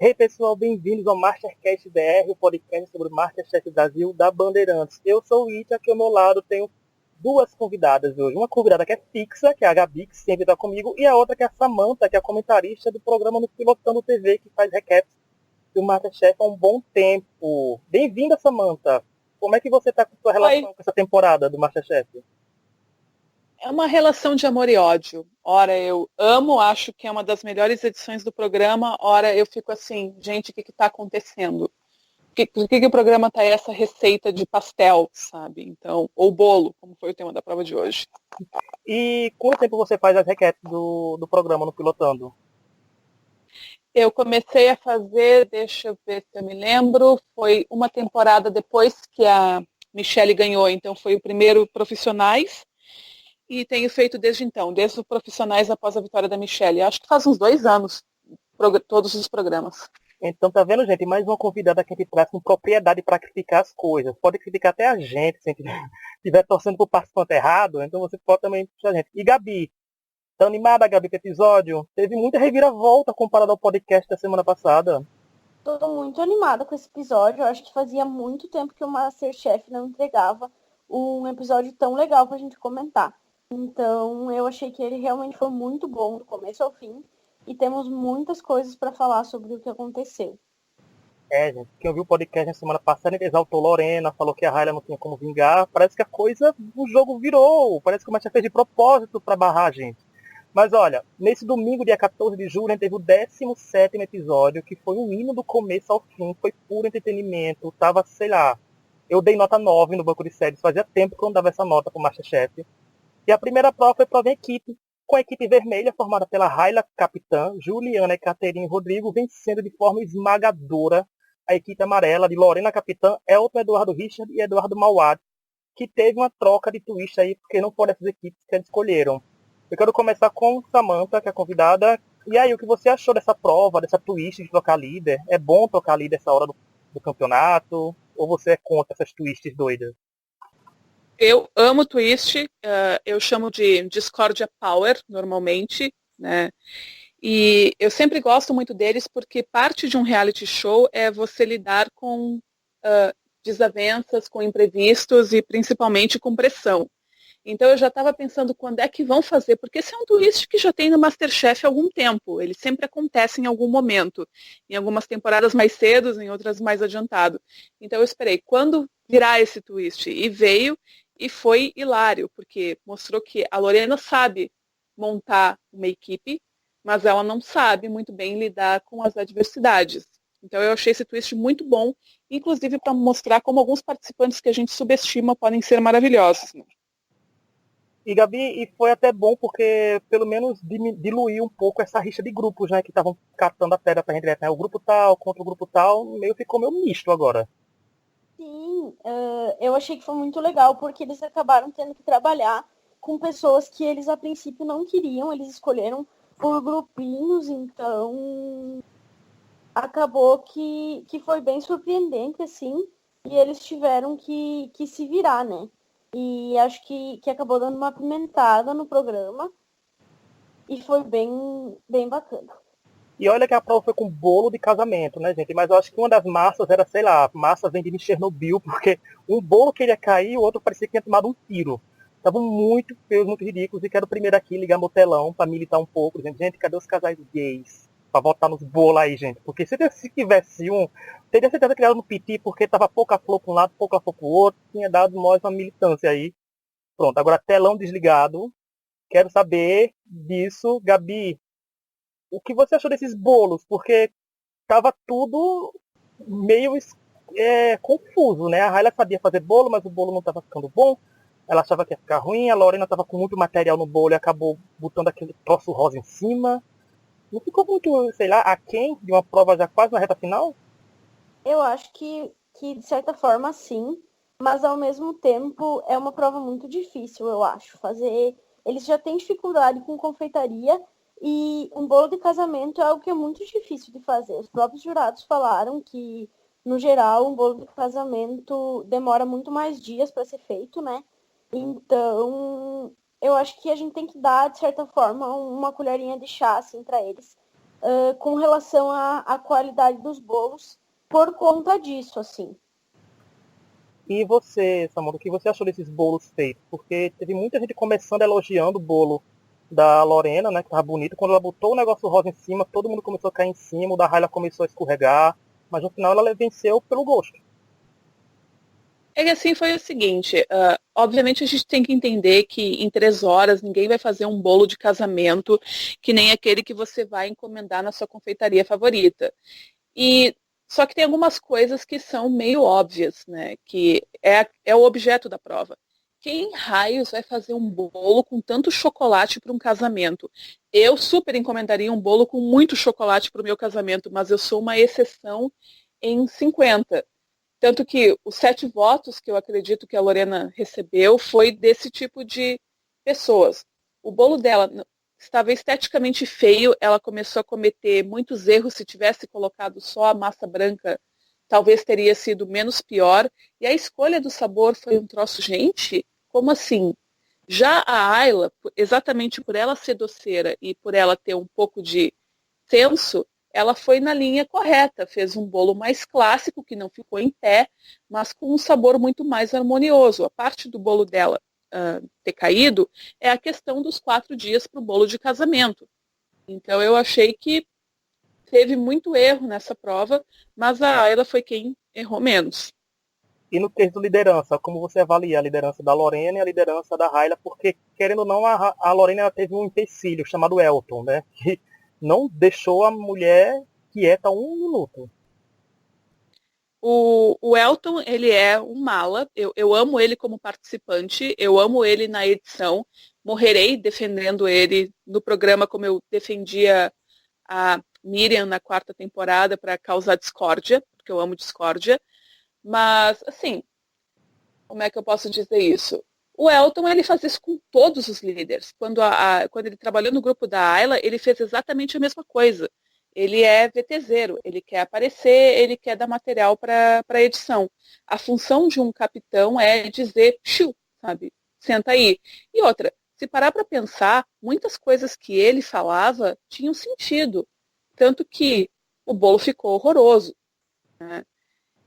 Hey pessoal, bem-vindos ao Mastercast BR, o podcast sobre o Masterchef Brasil da Bandeirantes. Eu sou o Ita, aqui ao meu lado tenho duas convidadas hoje. Uma convidada que é fixa, que é a Gabi, que sempre está comigo, e a outra que é a Samantha, que é a comentarista do programa no Pilotando TV, que faz recaps do Masterchef há um bom tempo. Bem-vinda, Samantha! Como é que você está com a sua Oi, relação com essa temporada do Masterchef? é uma relação de amor e ódio. Ora eu amo, acho que é uma das melhores edições do programa, ora eu fico assim, gente, o que está acontecendo? Por que o programa está essa receita de pastel, sabe? Então, ou bolo, como foi o tema da prova de hoje. E quanto tempo você faz as recaps do programa no Pilotando? Eu comecei a fazer, deixa eu ver se eu me lembro, foi uma temporada depois que a Michelle ganhou, então foi o primeiro Profissionais, e tenho feito desde então, desde o Profissionais após a vitória da Michelle. Acho que faz uns 2 anos, todos os programas. Então, tá vendo, gente? Mais uma convidada que a gente traz com propriedade para criticar as coisas. Pode criticar até a gente, se a gente estiver torcendo pro participante errado, então você pode também criticar a gente. E Gabi, tá animada, Gabi, com o episódio? Teve muita reviravolta comparado ao podcast da semana passada. Tô muito animada com esse episódio. Eu acho que fazia muito tempo que o Masterchef não entregava um episódio tão legal pra gente comentar. Então, eu achei que ele realmente foi muito bom do começo ao fim. E temos muitas coisas para falar sobre o que aconteceu. É, gente, quem ouviu o podcast na semana passada, ele exaltou Lorena, falou que a Raila não tinha como vingar. Parece que a coisa, o jogo virou. Parece que o Master fez de propósito para barrar a gente. Mas olha, nesse domingo, dia 14 de julho, a gente teve o 17º episódio, que foi um hino do começo ao fim, foi puro entretenimento, tava, sei lá, eu dei nota 9 no banco de séries, fazia tempo que eu não dava essa nota pro Masterchef. E a primeira prova foi prova em equipe, com a equipe vermelha formada pela Raila Capitã, Juliana, Caterine e Rodrigo, vencendo de forma esmagadora a equipe amarela de Lorena Capitã, Elton Eduardo Richard e Eduardo Mauad, que teve uma troca de twist aí, porque não foram essas equipes que eles escolheram. Eu quero começar com Samantha, que é a convidada. E aí, o que você achou dessa prova, dessa twist de trocar líder? É bom trocar líder essa hora do campeonato? Ou você é contra essas twists doidas? Eu amo twist, eu chamo de Discordia Power, normalmente, né? E eu sempre gosto muito deles porque parte de um reality show é você lidar com desavenças, com imprevistos e principalmente com pressão. Então eu já estava pensando quando é que vão fazer, porque esse é um twist que já tem no MasterChef há algum tempo. Ele sempre acontece em algum momento, em algumas temporadas mais cedo, em outras mais adiantado. Então eu esperei quando virá esse twist e veio e foi hilário, porque mostrou que a Lorena sabe montar uma equipe, mas ela não sabe muito bem lidar com as adversidades. Então eu achei esse twist muito bom, inclusive para mostrar como alguns participantes que a gente subestima podem ser maravilhosos. Né? E Gabi, e foi até bom porque pelo menos diluiu um pouco essa rixa de grupos, né? Que estavam catando a pedra pra gente, né? O grupo tal contra o grupo tal, meio ficou meio misto agora. Sim, eu achei que foi muito legal, porque eles acabaram tendo que trabalhar com pessoas que eles a princípio não queriam, eles escolheram por grupinhos, então acabou que foi bem surpreendente, assim, e eles tiveram que se virar, né? E acho que acabou dando uma apimentada no programa e foi bem bacana. E olha que a prova foi com bolo de casamento, né, gente? Mas eu acho que uma das massas era, sei lá, massa vendida em Chernobyl, porque um bolo que ia cair, o outro parecia que tinha tomado um tiro. Estavam muito feios, muito ridículos, e quero primeiro aqui ligar meu telão pra militar um pouco. Gente, cadê os casais gays? Pra votar nos bolos aí, gente. Porque se tivesse um, teria certeza que era no PT, porque tava pouca flor pra um lado, pouca flor pro outro, tinha dado nós uma militância aí. Pronto, agora telão desligado. Quero saber disso, Gabi. O que você achou desses bolos? Porque tava tudo meio confuso, né? A Raila sabia fazer bolo, mas o bolo não tava ficando bom. Ela achava que ia ficar ruim. A Lorena tava com muito material no bolo e acabou botando aquele troço rosa em cima. Não ficou muito, sei lá, aquém de uma prova já quase na reta final? Eu acho que de certa forma sim, mas ao mesmo tempo é uma prova muito difícil, eu acho. Fazer. Eles já têm dificuldade com confeitaria e um bolo de casamento é algo que é muito difícil de fazer. Os próprios jurados falaram que, no geral, um bolo de casamento demora muito mais dias para ser feito, né? Então, eu acho que a gente tem que dar, de certa forma, uma colherinha de chá assim, para eles, com relação à qualidade dos bolos por conta disso, assim. E você, Samara, o que você achou desses bolos feitos? Porque teve muita gente começando elogiando o bolo da Lorena, né, que tava bonito. Quando ela botou o negócio rosa em cima, todo mundo começou a cair em cima, o da Raila começou a escorregar, mas no final ela venceu pelo gosto. É que assim foi o seguinte, obviamente a gente tem que entender que em 3 horas ninguém vai fazer um bolo de casamento que nem aquele que você vai encomendar na sua confeitaria favorita. E só que tem algumas coisas que são meio óbvias, né? Que é o objeto da prova. Quem raios vai fazer um bolo com tanto chocolate para um casamento? Eu super encomendaria um bolo com muito chocolate para o meu casamento, mas eu sou uma exceção em 50. Tanto que os 7 votos que eu acredito que a Lorena recebeu foi desse tipo de pessoas. O bolo dela estava esteticamente feio, ela começou a cometer muitos erros. Se tivesse colocado só a massa branca, talvez teria sido menos pior. E a escolha do sabor foi um troço, gente, como assim? Já a Ayla, exatamente por ela ser doceira e por ela ter um pouco de senso, ela foi na linha correta, fez um bolo mais clássico, que não ficou em pé, mas com um sabor muito mais harmonioso. A parte do bolo dela ter caído é a questão dos 4 dias para o bolo de casamento. Então eu achei que teve muito erro nessa prova, mas a Ayla foi quem errou menos. E no quesito liderança, como você avalia a liderança da Lorena e a liderança da Raila? Porque, querendo ou não, a Lorena ela teve um empecilho chamado Elton, né? Que não deixou a mulher quieta um minuto. O Elton, ele é um mala, eu amo ele como participante, eu amo ele na edição, morrerei defendendo ele no programa como eu defendia a Miriam na 4ª temporada para causar discórdia, porque eu amo discórdia, mas, assim, como é que eu posso dizer isso? O Elton, ele faz isso com todos os líderes. Quando ele trabalhou no grupo da Ayla, ele fez exatamente a mesma coisa. Ele é VTZero, ele quer aparecer, ele quer dar material para a edição. A função de um capitão é dizer, xiu, sabe, senta aí. E outra, se parar para pensar, muitas coisas que ele falava tinham sentido. Tanto que o bolo ficou horroroso, né?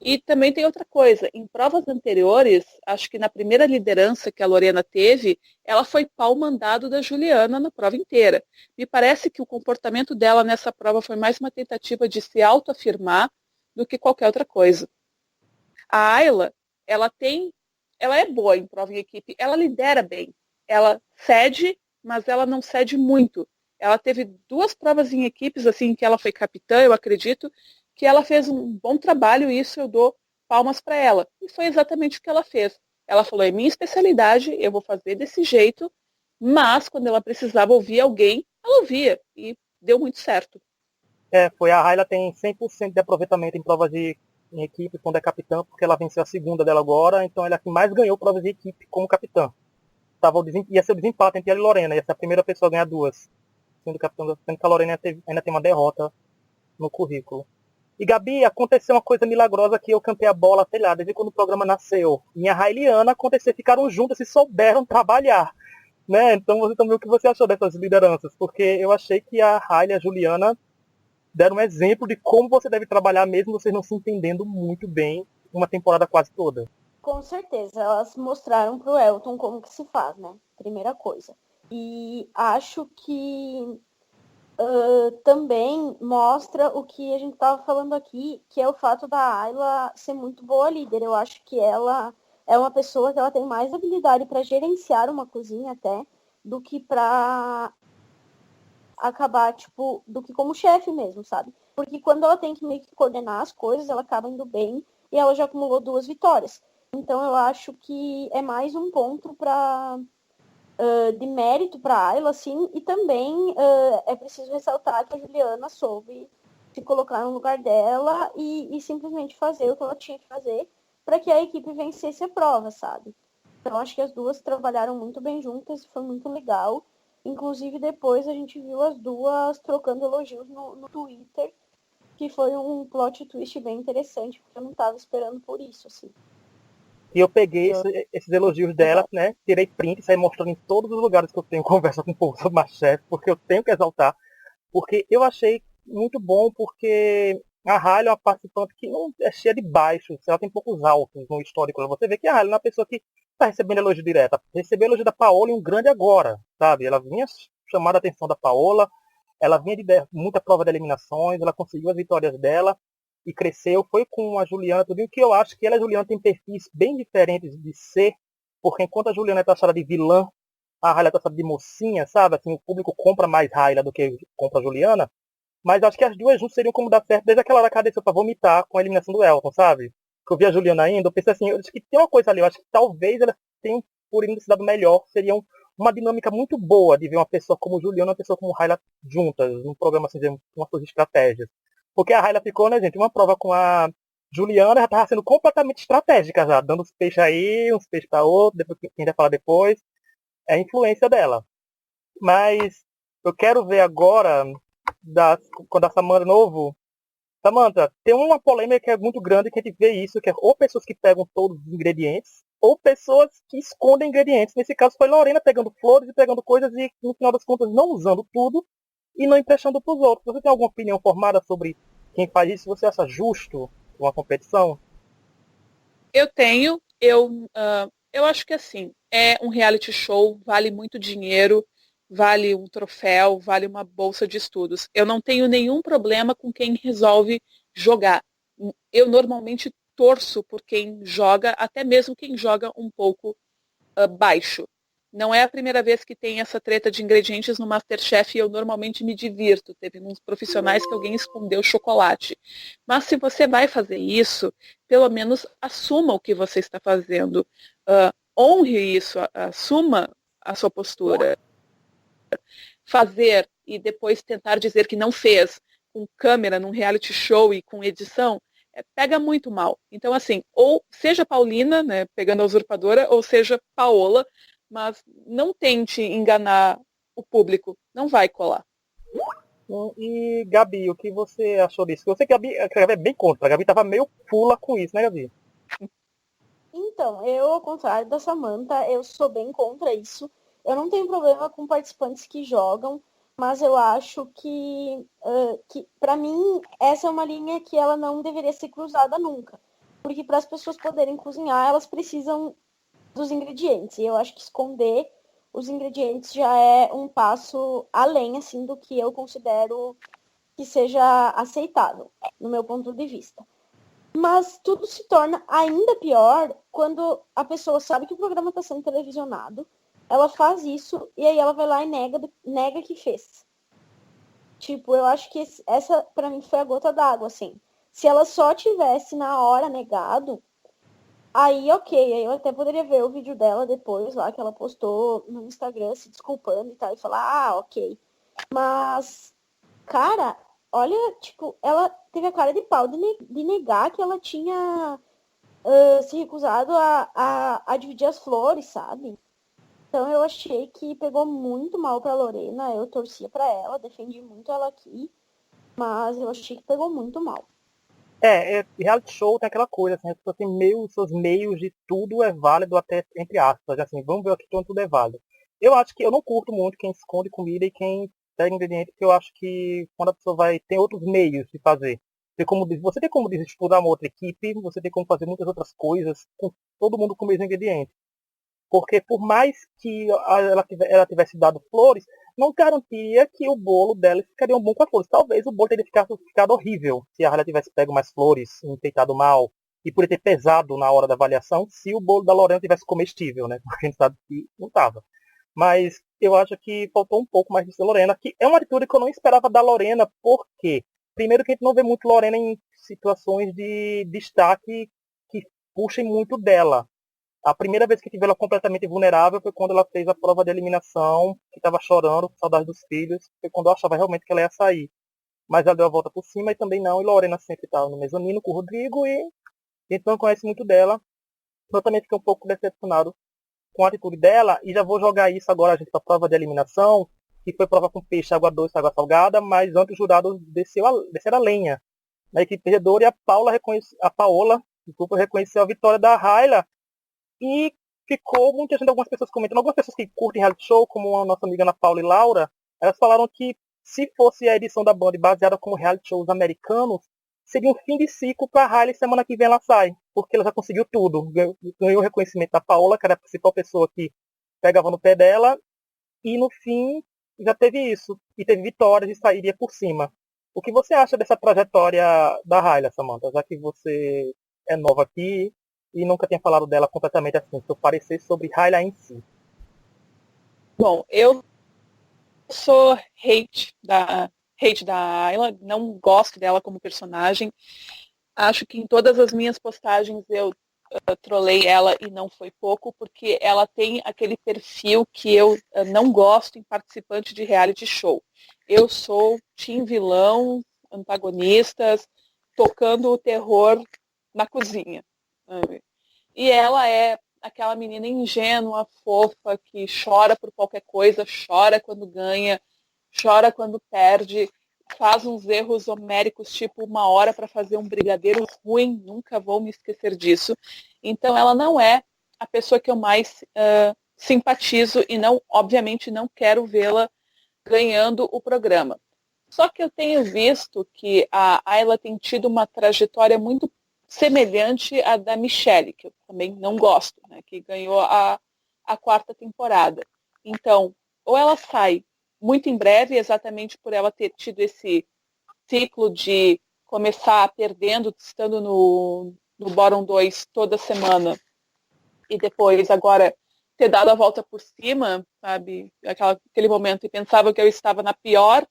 E também tem outra coisa, em provas anteriores, acho que na primeira liderança que a Lorena teve, ela foi pau mandado da Juliana na prova inteira. Me parece que o comportamento dela nessa prova foi mais uma tentativa de se autoafirmar do que qualquer outra coisa. A Ayla, ela é boa em prova em equipe, ela lidera bem, ela cede, mas ela não cede muito. Ela teve 2 provas em equipes, assim, que ela foi capitã, eu acredito, que ela fez um bom trabalho e isso eu dou palmas para ela. E foi exatamente o que ela fez. Ela falou, é minha especialidade, eu vou fazer desse jeito, mas quando ela precisava ouvir alguém, ela ouvia e deu muito certo. Foi a Raila tem 100% de aproveitamento em provas em equipe quando é capitã, porque ela venceu a segunda dela agora, então ela é a que mais ganhou provas de equipe como capitã. Ia ser o desempate entre ela e Lorena, ia ser a primeira pessoa a ganhar 2, sendo capitã, sendo que a Lorena ainda tem uma derrota no currículo. E Gabi, aconteceu uma coisa milagrosa que eu cantei a bola, sei lá, desde quando o programa nasceu. Minha Railiana aconteceu, ficaram juntas e souberam trabalhar. Né? Então você também o que você achou dessas lideranças? Porque eu achei que a Raila e a Juliana deram um exemplo de como você deve trabalhar mesmo vocês não se entendendo muito bem uma temporada quase toda. Com certeza, elas mostraram pro Elton como que se faz, né? Primeira coisa. E acho que também mostra o que a gente estava falando aqui, que é o fato da Ayla ser muito boa líder. Eu acho que ela é uma pessoa que ela tem mais habilidade para gerenciar uma cozinha até do que para acabar, tipo, do que como chefe mesmo, sabe? Porque quando ela tem que meio que coordenar as coisas, ela acaba indo bem e ela já acumulou 2 vitórias. Então eu acho que é mais um ponto para de mérito para a Ayla, assim, e também é preciso ressaltar que a Juliana soube se colocar no lugar dela e simplesmente fazer o que ela tinha que fazer para que a equipe vencesse a prova, sabe? Então acho que as duas trabalharam muito bem juntas e foi muito legal. Inclusive depois a gente viu as duas trocando elogios no Twitter, que foi um plot twist bem interessante, porque eu não estava esperando por isso, assim. E eu peguei esses elogios dela, né? Tirei print e saí mostrando em todos os lugares que eu tenho conversa com o povo sobre Masterchef, porque eu tenho que exaltar. Porque eu achei muito bom porque a Hailey é uma participante que não é cheia de baixos, ela tem poucos altos no histórico. Você vê que a Hailey é uma pessoa que está recebendo elogio direto. Recebeu elogio da Paola e um grande agora, sabe? Ela vinha chamar a atenção da Paola, ela vinha de muita prova de eliminações, ela conseguiu as vitórias dela e cresceu. Foi com a Juliana, tudo o que eu acho que ela e a Juliana têm perfis bem diferentes de ser, porque enquanto a Juliana é taxada de vilã, a Hailey é taxada de mocinha, sabe? Assim, o público compra mais Hailey do que compra a Juliana. Mas acho que as duas juntas seriam como dar certo desde aquela hora que ela desceu pra vomitar com a eliminação do Elton, sabe? Que eu vi a Juliana ainda, eu pensei assim, eu acho que tem uma coisa ali, eu acho que talvez elas tenham, por se dado melhor, seriam uma dinâmica muito boa de ver uma pessoa como Juliana e uma pessoa como Hailey juntas, num programa assim, de umas suas estratégias. Porque a Hailey ficou, né, gente, uma prova com a Juliana, já tava sendo completamente estratégica já, dando uns peixes aí, uns peixes pra outro, depois quem vai falar depois, é a influência dela. Mas eu quero ver agora quando a Samantha novo. Samantha, tem uma polêmica que é muito grande que a gente vê isso, que é ou pessoas que pegam todos os ingredientes, ou pessoas que escondem ingredientes. Nesse caso foi Lorena pegando flores e pegando coisas e, no final das contas, não usando tudo e não emprestando para os outros. Você tem alguma opinião formada sobre quem faz isso? Você acha justo uma competição? Eu tenho, eu acho que assim, é um reality show, vale muito dinheiro, vale um troféu, vale uma bolsa de estudos. Eu não tenho nenhum problema com quem resolve jogar. Eu normalmente torço por quem joga, até mesmo quem joga um pouco baixo. Não é a primeira vez que tem essa treta de ingredientes no MasterChef e eu normalmente me divirto. Teve uns profissionais que alguém escondeu chocolate. Mas se você vai fazer isso, pelo menos assuma o que você está fazendo. Honre isso, assuma a sua postura. Fazer e depois tentar dizer que não fez com câmera num reality show e com edição, pega muito mal. Então, assim, ou seja Paulina, né, pegando a usurpadora, ou seja Paola, mas não tente enganar o público, não vai colar. E Gabi, o que você achou disso? Eu sei que a Gabi é bem contra. A Gabi tava meio pula com isso, né, Gabi? Então, eu, ao contrário da Samantha, eu sou bem contra isso. Eu não tenho problema com participantes que jogam, mas eu acho que para mim, essa é uma linha que ela não deveria ser cruzada nunca. Porque para as pessoas poderem cozinhar, elas precisam dos ingredientes. E eu acho que esconder os ingredientes já é um passo além, assim, do que eu considero que seja aceitável, no meu ponto de vista. Mas tudo se torna ainda pior quando a pessoa sabe que o programa está sendo televisionado, ela faz isso e aí ela vai lá e nega que fez. Tipo, eu acho que essa para mim foi a gota d'água, assim. Se ela só tivesse na hora negado, aí ok, aí eu até poderia ver o vídeo dela depois lá que ela postou no Instagram se desculpando e tal, e falar, ah, ok. Mas, cara, olha, tipo, ela teve a cara de pau de negar que ela tinha se recusado a dividir as flores, sabe? Então eu achei que pegou muito mal pra Lorena, eu torcia pra ela, defendi muito ela aqui, mas eu achei que pegou muito mal. Reality show tem aquela coisa, assim, as pessoas têm seus meios de tudo é válido até, entre aspas, assim, vamos ver aqui onde tudo é válido. Eu acho que eu não curto muito quem esconde comida e quem pega ingrediente, porque eu acho que quando a pessoa tem outros meios de fazer. Você tem como estudar uma outra equipe, você tem como fazer muitas outras coisas com todo mundo com o mesmo ingrediente. Porque por mais que ela tivesse dado flores, não garantia que o bolo dela ficaria bom com as flores. Talvez o bolo teria ficado horrível se a Raia tivesse pego mais flores, enfeitado mal, e por ter pesado na hora da avaliação, se o bolo da Lorena tivesse comestível, né? Porque a gente sabe que não estava. Mas eu acho que faltou um pouco mais disso da Lorena, que é uma atitude que eu não esperava da Lorena, porque primeiro que a gente não vê muito Lorena em situações de destaque que puxem muito dela. A primeira vez que tive ela completamente vulnerável foi quando ela fez a prova de eliminação, que estava chorando, com saudade dos filhos. Foi quando eu achava realmente que ela ia sair. Mas ela deu a volta por cima e também não. E Lorena sempre estava no mezanino com o Rodrigo e a gente não conhece muito dela. Eu também fiquei um pouco decepcionado com a atitude dela. E já vou jogar isso agora, a gente, para a prova de eliminação, que foi prova com peixe, água doce, água salgada, mas antes o jurado desceram a lenha. Na equipe perdedora e a Paola reconheceu a vitória da Raila. E ficou muita gente, algumas pessoas comentando, algumas pessoas que curtem reality show, como a nossa amiga Ana Paula e Laura, elas falaram que se fosse a edição da Band baseada como reality shows americanos, seria um fim de ciclo para a Hailey. Semana que vem ela sai, porque ela já conseguiu tudo. Ganhou o reconhecimento da Paola, que era a principal pessoa que pegava no pé dela, e no fim já teve isso. E teve vitórias e sairia por cima. O que você acha dessa trajetória da Hailey, Samantha? Já que você é nova aqui e nunca tinha falado dela completamente assim, seu parecer sobre Hailey em si. Bom, eu sou hate da Ayla, não gosto dela como personagem. Acho que em todas as minhas postagens eu trolei ela e não foi pouco, porque ela tem aquele perfil que eu não gosto em participante de reality show. Eu sou team vilão, antagonistas, tocando o terror na cozinha. Sabe? E ela é aquela menina ingênua, fofa, que chora por qualquer coisa, chora quando ganha, chora quando perde, faz uns erros homéricos, tipo 1 hora para fazer um brigadeiro ruim, nunca vou me esquecer disso. Então ela não é a pessoa que eu mais simpatizo e não, obviamente, não quero vê-la ganhando o programa. Só que eu tenho visto que a Ayla tem tido uma trajetória muito semelhante à da Michelle, que eu também não gosto, né, que ganhou a 4ª temporada. Então, ou ela sai muito em breve, exatamente por ela ter tido esse ciclo de começar perdendo, estando no bottom 2 toda semana, e depois agora ter dado a volta por cima, sabe, aquele momento, e pensava que eu estava na pior,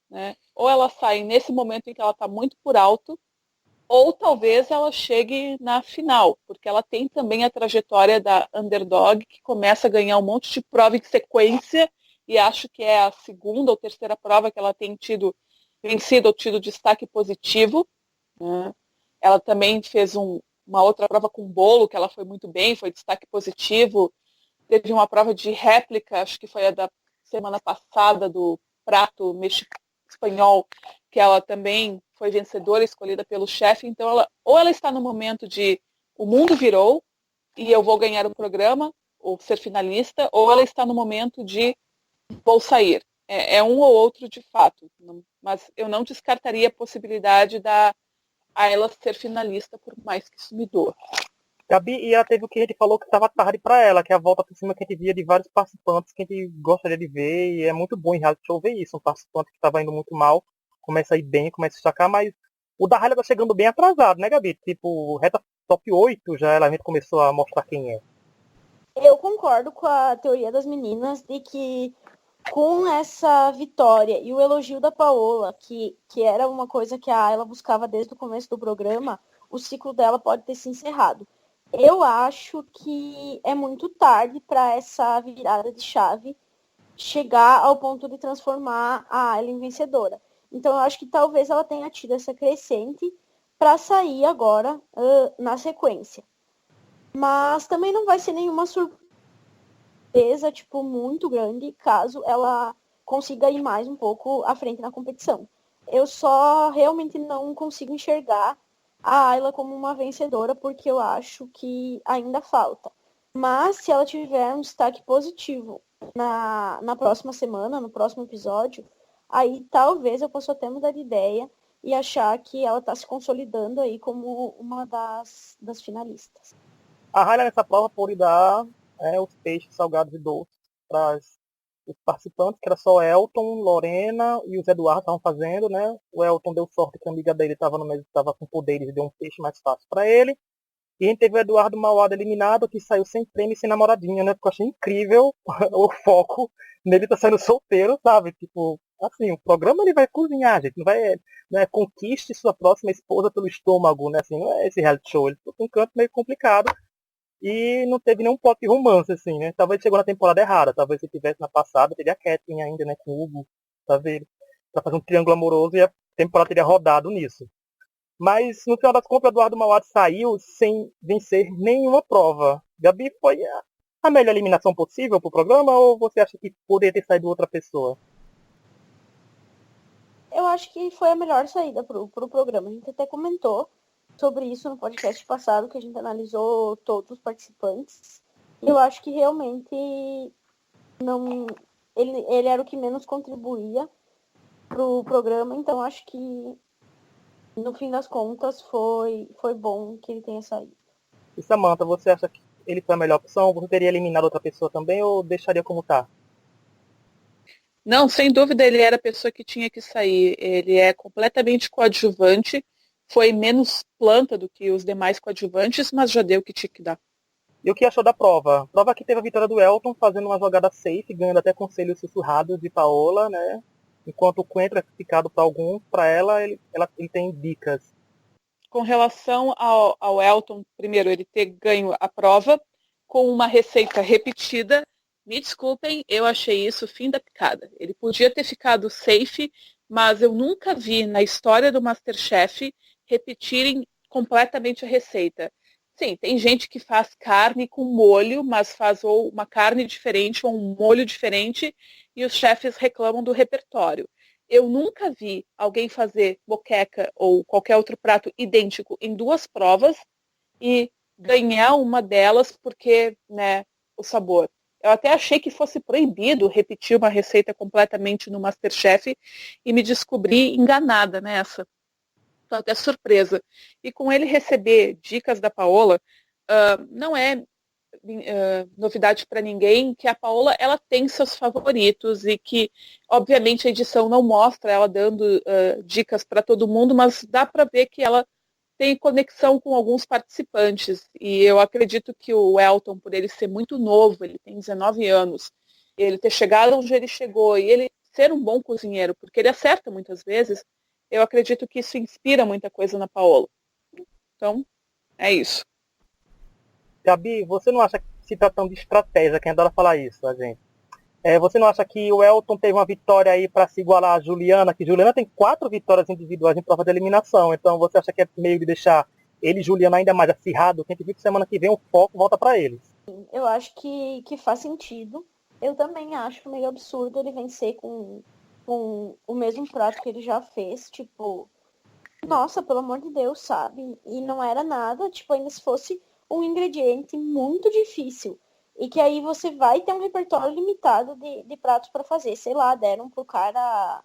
né? Ou ela sai nesse momento em que ela está muito por alto, ou talvez ela chegue na final, porque ela tem também a trajetória da underdog, que começa a ganhar um monte de prova em sequência, e acho que é a 2ª ou 3ª prova que ela tem tido vencido ou tido destaque positivo, né? Ela também fez uma outra prova com bolo, que ela foi muito bem, foi destaque positivo. Teve uma prova de réplica, acho que foi a da semana passada, do prato espanhol, que ela também foi vencedora, escolhida pelo chefe. Então, ou ela está no momento de o mundo virou e eu vou ganhar o programa, ou ser finalista, ou ela está no momento de vou sair. É um ou outro de fato. Mas eu não descartaria a possibilidade a ela ser finalista, por mais que isso me doa. Gabi, e ela teve o que a gente falou que estava tarde para ela, que é a volta por cima que a gente via de vários participantes que a gente gostaria de ver, e é muito bom em reality show ver isso. Um participante que estava indo muito mal, começa a ir bem, começa a destacar, mas o da Hailey tá chegando bem atrasado, né, Gabi? Tipo, reta top 8 já a gente começou a mostrar quem é. Eu concordo com a teoria das meninas de que com essa vitória e o elogio da Paola, que era uma coisa que a Ayla buscava desde o começo do programa, o ciclo dela pode ter se encerrado. Eu acho que é muito tarde para essa virada de chave chegar ao ponto de transformar a Ayla em vencedora. Então eu acho que talvez ela tenha tido essa crescente para sair agora na sequência. Mas também não vai ser nenhuma surpresa, tipo, muito grande, caso ela consiga ir mais um pouco à frente na competição. Eu só realmente não consigo enxergar a Ayla como uma vencedora, porque eu acho que ainda falta. Mas se ela tiver um destaque positivo na próxima semana, no próximo episódio, aí talvez eu possa até mudar de ideia e achar que ela está se consolidando aí como uma das finalistas. A Hailey nessa prova pôde dar os peixes salgados e doces para os participantes, que era só Elton, Lorena e os Eduardo estavam fazendo, né? O Elton deu sorte que a amiga dele estava com poderes e deu um peixe mais fácil para ele. E a gente teve o Eduardo Mauado eliminado, que saiu sem prêmio e sem namoradinha, né? Porque eu achei incrível o foco nele tá saindo solteiro, sabe? Tipo, assim, o programa ele vai cozinhar, gente. Não é conquiste sua próxima esposa pelo estômago, né? Assim, não é esse reality show. Ele ficou com um canto meio complicado. E não teve nenhum plot romance, assim, né? Talvez chegou na temporada errada. Talvez se tivesse na passada, teria a Kathleen ainda, né? Com o Hugo, pra fazer um triângulo amoroso e a temporada teria rodado nisso. Mas no final das contas, o Eduardo Mauad saiu sem vencer nenhuma prova. Gabi, foi a melhor eliminação possível pro programa ou você acha que poderia ter saído outra pessoa? Eu acho que foi a melhor saída pro programa. A gente até comentou sobre isso no podcast passado, que a gente analisou todos os participantes. E eu acho que realmente não ele era o que menos contribuía pro programa, então acho que no fim das contas foi bom que ele tenha saído. E Samantha, você acha que ele foi a melhor opção? Você teria eliminado outra pessoa também ou deixaria como tá? Não, sem dúvida ele era a pessoa que tinha que sair. Ele é completamente coadjuvante, foi menos planta do que os demais coadjuvantes, mas já deu o que tinha que dar. E o que achou da prova? Prova que teve a vitória do Elton fazendo uma jogada safe, ganhando até conselhos sussurrados de Paola, né? Enquanto o Coentro é criticado para alguns, para ela, ele tem dicas. Com relação ao Elton, primeiro, ele ter ganho a prova com uma receita repetida, me desculpem, eu achei isso fim da picada. Ele podia ter ficado safe, mas eu nunca vi na história do MasterChef repetirem completamente a receita. Sim, tem gente que faz carne com molho, mas faz ou uma carne diferente ou um molho diferente e os chefes reclamam do repertório. Eu nunca vi alguém fazer moqueca ou qualquer outro prato idêntico em duas provas e ganhar uma delas porque, né, o sabor. Eu até achei que fosse proibido repetir uma receita completamente no MasterChef e me descobri enganada nessa. Estou até surpresa. E com ele receber dicas da Paola, não é novidade para ninguém que a Paola ela tem seus favoritos e que, obviamente, a edição não mostra ela dando dicas para todo mundo, mas dá para ver que ela tem conexão com alguns participantes. E eu acredito que o Elton, por ele ser muito novo, ele tem 19 anos, ele ter chegado onde ele chegou e ele ser um bom cozinheiro, porque ele acerta muitas vezes, eu acredito que isso inspira muita coisa na Paola. Então, é isso. Gabi, você não acha que se tratando de estratégia, quem adora falar isso, a gente, você não acha que o Elton teve uma vitória aí para se igualar a Juliana, que Juliana tem 4 vitórias individuais em prova de eliminação, então você acha que é meio de deixar ele e Juliana ainda mais acirrado? Quem viu que semana que vem o foco volta para eles. Eu acho que faz sentido. Eu também acho meio absurdo ele vencer com o mesmo prato que ele já fez, tipo, nossa, pelo amor de Deus, sabe? E não era nada, tipo, ainda se fosse um ingrediente muito difícil. E que aí você vai ter um repertório limitado de pratos para fazer. Sei lá, deram pro cara.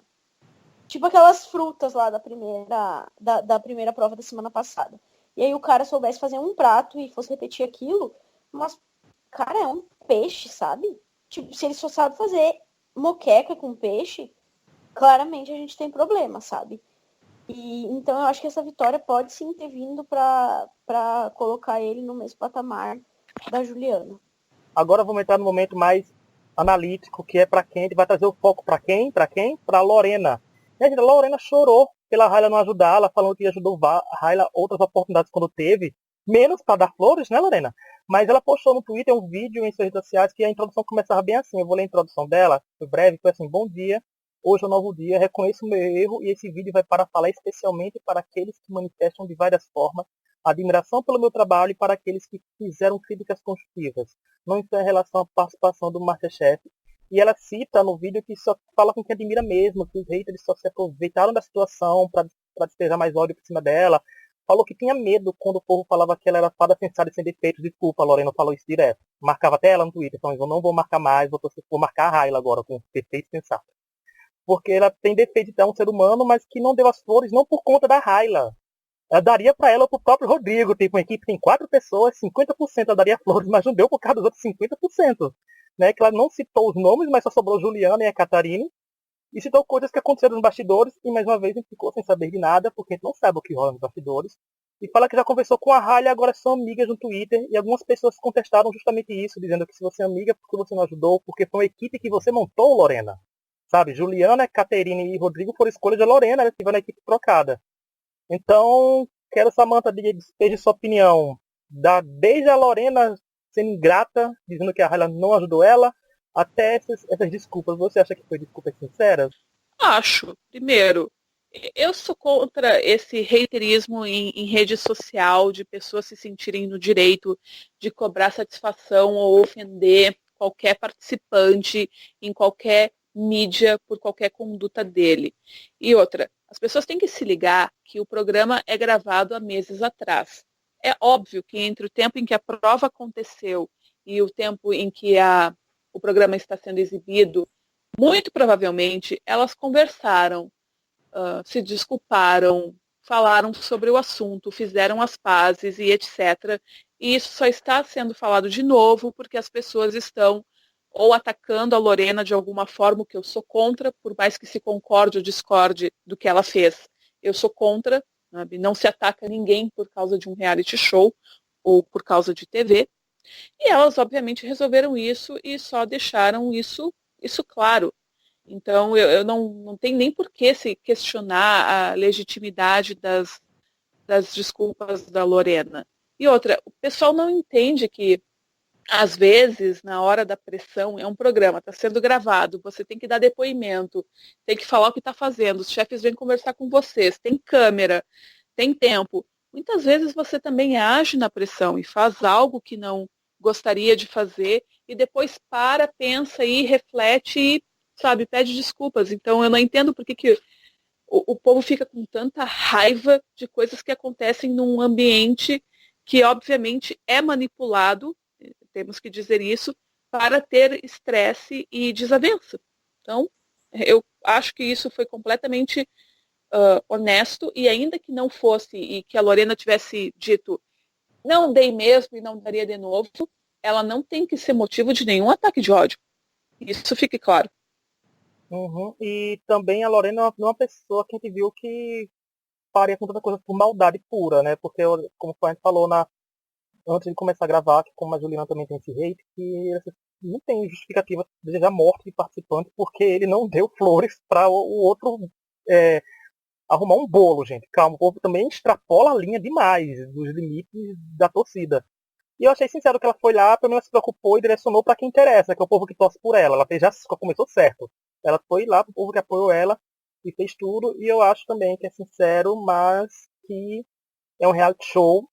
Tipo aquelas frutas lá da primeira prova da semana passada. E aí o cara soubesse fazer um prato e fosse repetir aquilo, mas, cara, é um peixe, sabe? Tipo, se ele só sabe fazer moqueca com peixe, claramente a gente tem problema, sabe? E então eu acho que essa vitória pode sim ter vindo para colocar ele no mesmo patamar da Juliana. Agora vamos entrar no momento mais analítico, que é para quem ele vai trazer o foco para quem? Para quem? Para Lorena. E a Lorena chorou pela Raila não ajudar, ela falando que ajudou a Raila outras oportunidades quando teve, menos para dar flores, né, Lorena? Mas ela postou no Twitter um vídeo em suas redes sociais que a introdução começava bem assim. Eu vou ler a introdução dela, foi breve, foi assim: bom dia, hoje é um novo dia, reconheço o meu erro e esse vídeo vai para falar especialmente para aqueles que manifestam de várias formas admiração pelo meu trabalho e para aqueles que fizeram críticas construtivas. Não está em relação à participação do MasterChef. E ela cita no vídeo que só fala com quem admira mesmo, que os haters só se aproveitaram da situação para despejar mais ódio por cima dela. Falou que tinha medo quando o povo falava que ela era fada sensata e sem defeitos. Desculpa, a Lorena falou isso direto. Marcava até ela no Twitter, então eu não vou marcar mais, vou marcar a Raila agora com perfeito sensato. Porque ela tem defeito de ser um ser humano, mas que não deu as flores não por conta da Raila. Ela daria para ela ou pro próprio Rodrigo. Tipo, uma equipe tem 4 pessoas, 50% ela daria flores, mas não deu por causa dos outros 50%. Né? Que ela não citou os nomes, mas só sobrou Juliana e a Catarine. E citou coisas que aconteceram nos bastidores, e mais uma vez a gente ficou sem saber de nada, porque a gente não sabe o que rola nos bastidores. E fala que já conversou com a Raia e agora são amigas no Twitter, e algumas pessoas contestaram justamente isso, dizendo que se você é amiga, porque você não ajudou, porque foi uma equipe que você montou, Lorena. Sabe, Juliana, Caterine e Rodrigo foram escolha de Lorena, ela estiver na equipe trocada. Então, quero, Samantha, despeje sua opinião. Desde a Lorena sendo ingrata, dizendo que a Raila não ajudou ela, até essas desculpas. Você acha que foi desculpas sinceras? Acho. Primeiro, eu sou contra esse haterismo em rede social, de pessoas se sentirem no direito de cobrar satisfação ou ofender qualquer participante em qualquer mídia por qualquer conduta dele. E outra, as pessoas têm que se ligar que o programa é gravado há meses atrás. É óbvio que entre o tempo em que a prova aconteceu e o tempo em que o programa está sendo exibido, muito provavelmente elas conversaram, se desculparam, falaram sobre o assunto, fizeram as pazes e etc. E isso só está sendo falado de novo porque as pessoas estão ou atacando a Lorena de alguma forma, o que eu sou contra, por mais que se concorde ou discorde do que ela fez. Eu sou contra, sabe? Não se ataca ninguém por causa de um reality show ou por causa de TV. E elas, obviamente, resolveram isso e só deixaram isso claro. Então, eu não tenho nem por que se questionar a legitimidade das desculpas da Lorena. E outra, o pessoal não entende que, às vezes, na hora da pressão, é um programa, está sendo gravado, você tem que dar depoimento, tem que falar o que está fazendo, os chefes vêm conversar com vocês, tem câmera, tem tempo. Muitas vezes você também age na pressão e faz algo que não gostaria de fazer e depois para, pensa e reflete e, sabe, pede desculpas. Então eu não entendo por que o povo fica com tanta raiva de coisas que acontecem num ambiente que obviamente é manipulado, temos que dizer isso, para ter estresse e desavença. Então, eu acho que isso foi completamente honesto, e ainda que não fosse, e que a Lorena tivesse dito não dei mesmo e não daria de novo, ela não tem que ser motivo de nenhum ataque de ódio. Isso fique claro. Uhum. E também a Lorena não é uma pessoa que a gente viu que faria com tanta coisa por maldade pura, né? Porque, como a gente falou antes de começar a gravar, que como a Juliana também tem esse hate, que não tem justificativa de desejar a morte de participante porque ele não deu flores para o outro arrumar um bolo, gente. Calma, o povo também extrapola a linha demais dos limites da torcida. E eu achei sincero que ela foi lá, pelo menos se preocupou e direcionou para quem interessa, que é o povo que torce por ela. Ela já começou certo. Ela foi lá pro povo que apoiou ela e fez tudo. E eu acho também que é sincero, mas que é um reality show,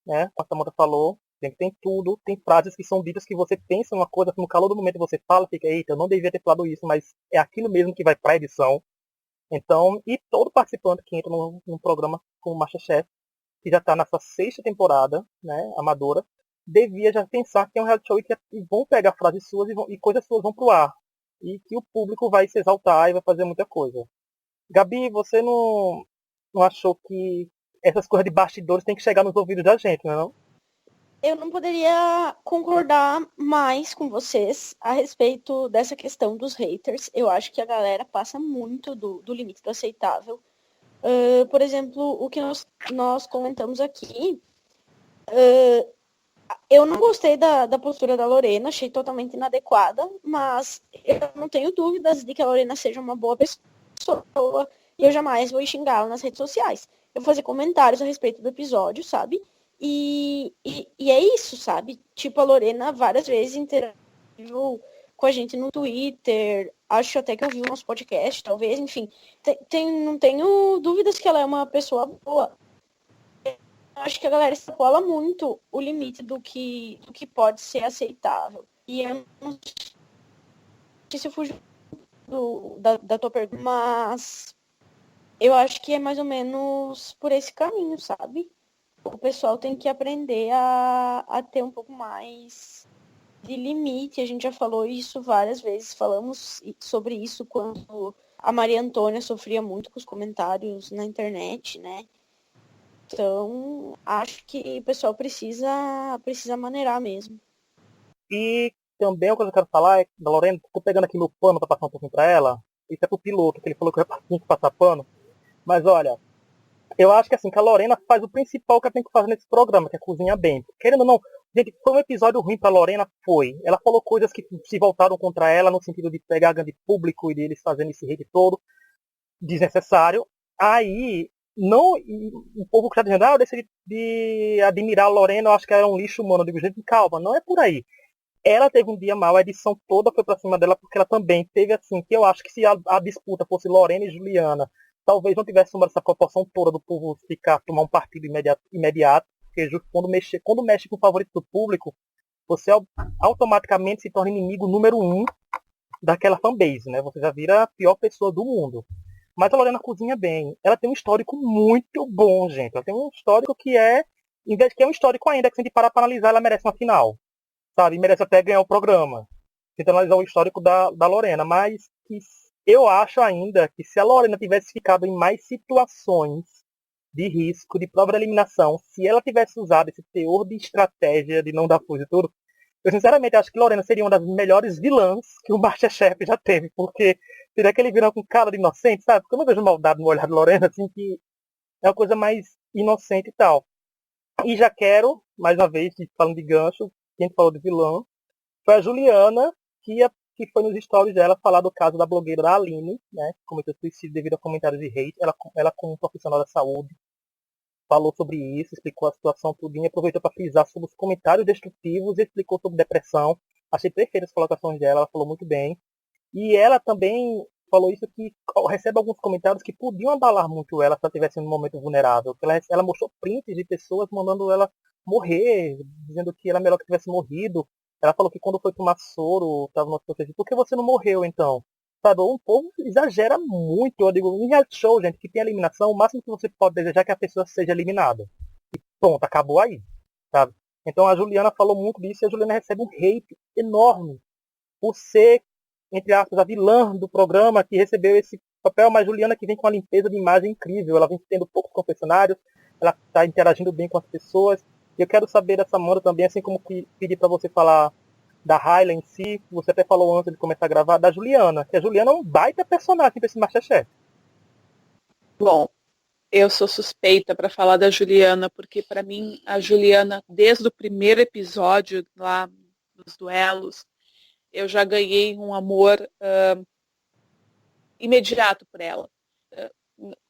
né? Como a Samantha falou, tem tudo, tem frases que são ditas que você pensa uma coisa, no calor do momento você fala, fica, eita, eu não devia ter falado isso, mas é aquilo mesmo que vai pra edição. Então, e todo participante que entra num programa como MasterChef, que já está na sua 6ª temporada, né, amadora, devia já pensar que é um reality show e que vão pegar frases suas e coisas suas vão pro ar. E que o público vai se exaltar e vai fazer muita coisa. Gabi, você não achou que essas coisas de bastidores têm que chegar nos ouvidos da gente, não é não? Eu não poderia concordar mais com vocês a respeito dessa questão dos haters. Eu acho que a galera passa muito do limite do aceitável. Por exemplo, o que nós comentamos aqui, eu não gostei da postura da Lorena, achei totalmente inadequada, mas eu não tenho dúvidas de que a Lorena seja uma boa pessoa e eu jamais vou xingá-la nas redes sociais. Eu vou fazer comentários a respeito do episódio, sabe? E é isso, sabe? Tipo, a Lorena várias vezes interagiu com a gente no Twitter, acho até que eu vi o nosso podcast, talvez, enfim. Não tenho dúvidas que ela é uma pessoa boa. Acho que a galera extrapola muito o limite do que pode ser aceitável. E eu não sei se eu fugi da tua pergunta, mas eu acho que é mais ou menos por esse caminho, sabe? O pessoal tem que aprender a ter um pouco mais de limite. A gente já falou isso várias vezes, falamos sobre isso quando a Maria Antônia sofria muito com os comentários na internet, né? Então, acho que o pessoal precisa maneirar mesmo. E também uma coisa que eu quero falar é da Lorena, tô pegando aqui meu pano pra passar um pouquinho pra ela. Isso é pro piloto, que ele falou que eu tinha que passar pano. Mas olha, eu acho que assim, que a Lorena faz o principal que ela tem que fazer nesse programa, que é cozinhar bem. Querendo ou não, gente, foi um episódio ruim pra Lorena, foi. Ela falou coisas que se voltaram contra ela, no sentido de pegar grande público e deles fazendo esse hate todo, desnecessário. Aí, não, o povo que tá dizendo, eu decidi de admirar a Lorena, eu acho que ela é um lixo humano. Eu digo, gente, calma, não é por aí. Ela teve um dia mal, a edição toda foi pra cima dela, porque ela também teve assim, que eu acho que se a disputa fosse Lorena e Juliana, talvez não tivesse tomado essa proporção toda do povo tomar um partido imediato, porque quando mexe com o favorito do público, você automaticamente se torna inimigo número 1 daquela fanbase, né? Você já vira a pior pessoa do mundo. Mas a Lorena cozinha bem. Ela tem um histórico muito bom, gente. Ela tem um histórico que em vez de que é um histórico ainda, que se a gente parar pra analisar, ela merece uma final. Sabe? E merece até ganhar o programa. Tentando analisar o histórico da Lorena. Mas que eu acho ainda que se a Lorena tivesse ficado em mais situações de risco, de própria eliminação, se ela tivesse usado esse teor de estratégia de não dar fuga e tudo, eu sinceramente acho que Lorena seria uma das melhores vilãs que o MasterChef já teve, porque seria aquele vilão com cara de inocente, sabe? Porque eu não vejo maldade no olhar de Lorena, assim, que é uma coisa mais inocente e tal. E já quero, mais uma vez, falando de gancho, quem falou de vilã, foi a Juliana, que foi nos stories dela falar do caso da blogueira da Aline, né, que cometeu suicídio devido a comentários de hate. Ela como profissional da saúde, falou sobre isso, explicou a situação tudinho, aproveitou para frisar sobre os comentários destrutivos, explicou sobre depressão. Achei perfeitas as colocações dela, ela falou muito bem. E ela também falou isso que recebe alguns comentários que podiam abalar muito ela se ela estivesse num momento vulnerável. Ela mostrou prints de pessoas mandando ela morrer, dizendo que era melhor que tivesse morrido. Ela falou que quando foi tomar soro, estava no hospital, por que você não morreu então? Sabe, o povo exagera muito. Eu digo, em reality show, gente, que tem eliminação, o máximo que você pode desejar é que a pessoa seja eliminada. E pronto, acabou aí, sabe? Então a Juliana falou muito disso e a Juliana recebe um hate enorme por ser, entre aspas, a vilã do programa que recebeu esse papel, mas Juliana que vem com uma limpeza de imagem incrível. Ela vem tendo poucos confessionários, ela está interagindo bem com as pessoas. E eu quero saber dessa Amanda também, assim como pedi para você falar da Raila em si, você até falou antes de começar a gravar, da Juliana, que a Juliana é um baita personagem para esse MasterChef. Bom, eu sou suspeita para falar da Juliana, porque para mim a Juliana, desde o primeiro episódio lá dos duelos, eu já ganhei um amor imediato por ela.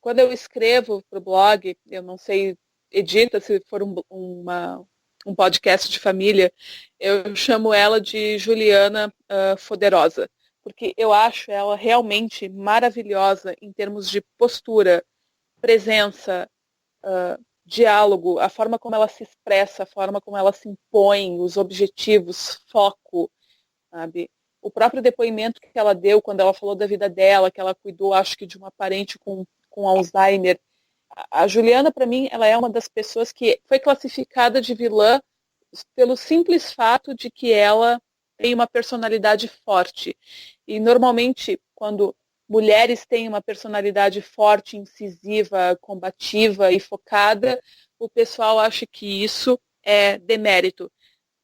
Quando eu escrevo para o blog, eu não sei, edita se for um podcast de família, eu chamo ela de Juliana Foderosa, porque eu acho ela realmente maravilhosa em termos de postura, presença, diálogo, a forma como ela se expressa, a forma como ela se impõe, os objetivos, foco, sabe? O próprio depoimento que ela deu quando ela falou da vida dela, que ela cuidou, acho que de uma parente com Alzheimer. A Juliana, para mim, ela é uma das pessoas que foi classificada de vilã pelo simples fato de que ela tem uma personalidade forte. E, normalmente, quando mulheres têm uma personalidade forte, incisiva, combativa e focada, o pessoal acha que isso é demérito.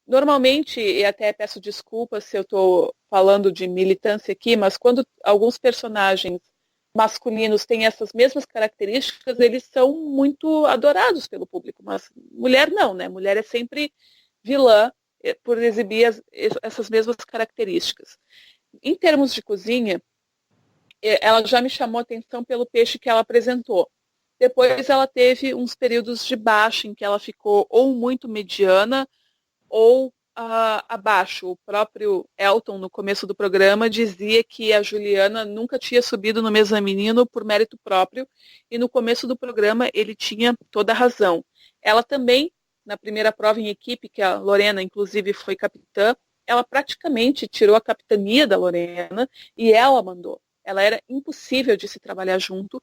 Normalmente, e até peço desculpas se eu estou falando de militância aqui, mas quando alguns personagens masculinos têm essas mesmas características, eles são muito adorados pelo público. Mas mulher não, né? Mulher é sempre vilã por exibir essas mesmas características. Em termos de cozinha, ela já me chamou a atenção pelo peixe que ela apresentou. Depois ela teve uns períodos de baixa em que ela ficou ou muito mediana ou abaixo. O próprio Elton, no começo do programa, dizia que a Juliana nunca tinha subido no mezanino por mérito próprio, e no começo do programa ele tinha toda a razão. Ela também, na primeira prova em equipe, que a Lorena, inclusive, foi capitã, ela praticamente tirou a capitania da Lorena e ela mandou. Ela era impossível de se trabalhar junto,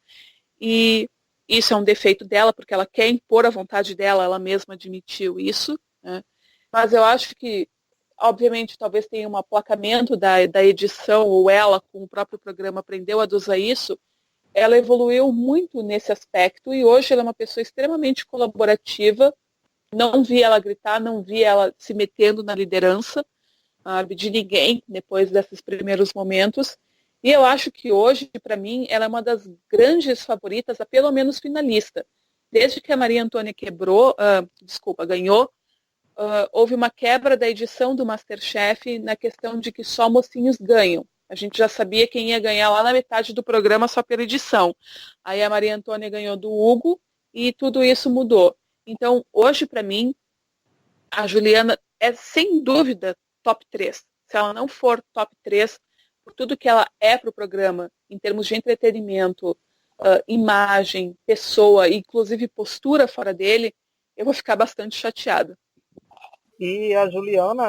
e isso é um defeito dela, porque ela quer impor a vontade dela, ela mesma admitiu isso, né? Mas eu acho que, obviamente, talvez tenha um aplacamento da edição, ou ela, com o próprio programa, aprendeu a dosar isso. Ela evoluiu muito nesse aspecto e hoje ela é uma pessoa extremamente colaborativa. Não vi ela gritar, não vi ela se metendo na liderança, sabe, de ninguém depois desses primeiros momentos. E eu acho que hoje, para mim, ela é uma das grandes favoritas, a pelo menos finalista. Desde que a Maria Antônia ganhou, houve uma quebra da edição do MasterChef na questão de que só mocinhos ganham. A gente já sabia quem ia ganhar lá na metade do programa só pela edição. Aí a Maria Antônia ganhou do Hugo e tudo isso mudou. Então, hoje, para mim, a Juliana é, sem dúvida, top 3. Se ela não for top 3, por tudo que ela é para o programa, em termos de entretenimento, imagem, pessoa, inclusive postura fora dele, eu vou ficar bastante chateada. E a Juliana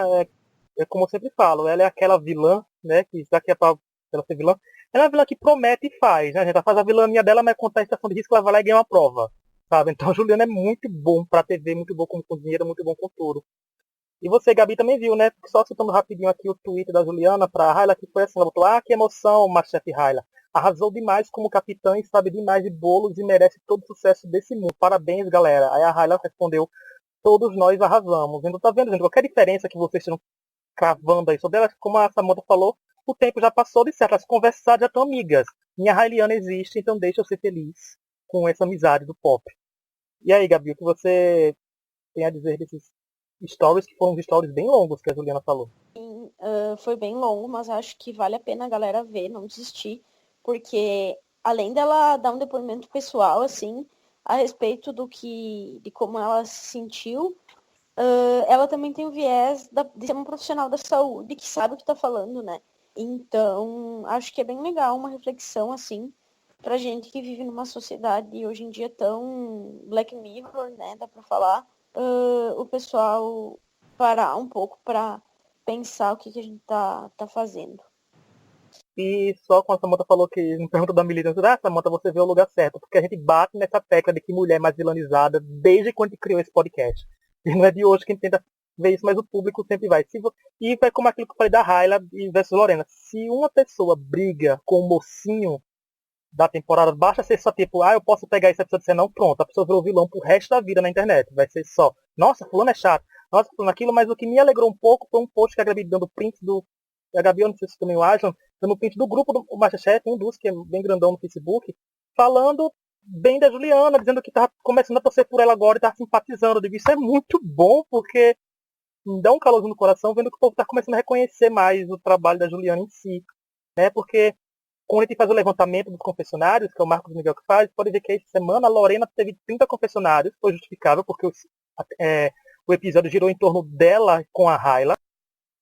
é como eu sempre falo, ela é aquela vilã, né, que já que é pra ela ser vilã, ela é a vilã que promete e faz, né, a gente? Ela faz a vilania dela, mas contar a estação de risco, ela vai lá e ganha uma prova, sabe? Então a Juliana é muito bom pra TV, muito bom como cozinheira, muito bom com tudo. E você, Gabi, também viu, né? Só citando rapidinho aqui o tweet da Juliana pra Raila, que foi assim, ela botou, que emoção, Masterchef Raila. Arrasou demais como capitã e sabe demais de bolos e merece todo o sucesso desse mundo. Parabéns, galera. Aí a Raila respondeu, todos nós arrasamos. Então tá vendo, gente, qualquer diferença que vocês estão cravando aí sobre ela, como a Samantha falou, o tempo já passou de certo, elas conversaram, já estão amigas. Minha Railiana existe, então deixa eu ser feliz com essa amizade do pop. E aí, Gabi, o que você tem a dizer desses stories, que foram uns stories bem longos que a Juliana falou? Sim, foi bem longo, mas acho que vale a pena a galera ver, não desistir, porque além dela dar um depoimento pessoal, assim, a respeito de como ela se sentiu, ela também tem o viés de ser um profissional da saúde que sabe o que está falando, né? Então, acho que é bem legal uma reflexão, assim, pra gente que vive numa sociedade hoje em dia tão Black Mirror, né? Dá pra falar. O pessoal parar um pouco pra pensar o que a gente tá fazendo. E só quando a Samantha falou que, não pergunta da militância, Samantha, você vê o lugar certo, porque a gente bate nessa tecla de que mulher é mais vilanizada desde quando a gente criou esse podcast. E não é de hoje que a gente tenta ver isso, mas o público sempre vai. E é como aquilo que eu falei da Raila versus Lorena. Se uma pessoa briga com o mocinho da temporada, basta ser só tipo, eu posso pegar esse episódio e dizer não, pronto, a pessoa virou vilão pro resto da vida na internet. Vai ser só, nossa, fulano é chato, nossa, fulano aquilo, mas o que me alegrou um pouco foi um post que a Gabi dando print do. A Gabi, eu não sei se também o acham, dando print do grupo do Masterchef, um dos que é bem grandão no Facebook, falando bem da Juliana, dizendo que tava começando a torcer por ela agora e tava simpatizando. Eu digo, isso é muito bom, porque me dá um calorzinho no coração, vendo que o povo tá começando a reconhecer mais o trabalho da Juliana em si, né? Porque quando a gente faz o levantamento dos confessionários, que é o Marcos Miguel que faz, pode ver que essa semana a Lorena teve 30 confessionários, foi justificável, porque o episódio girou em torno dela com a Raila.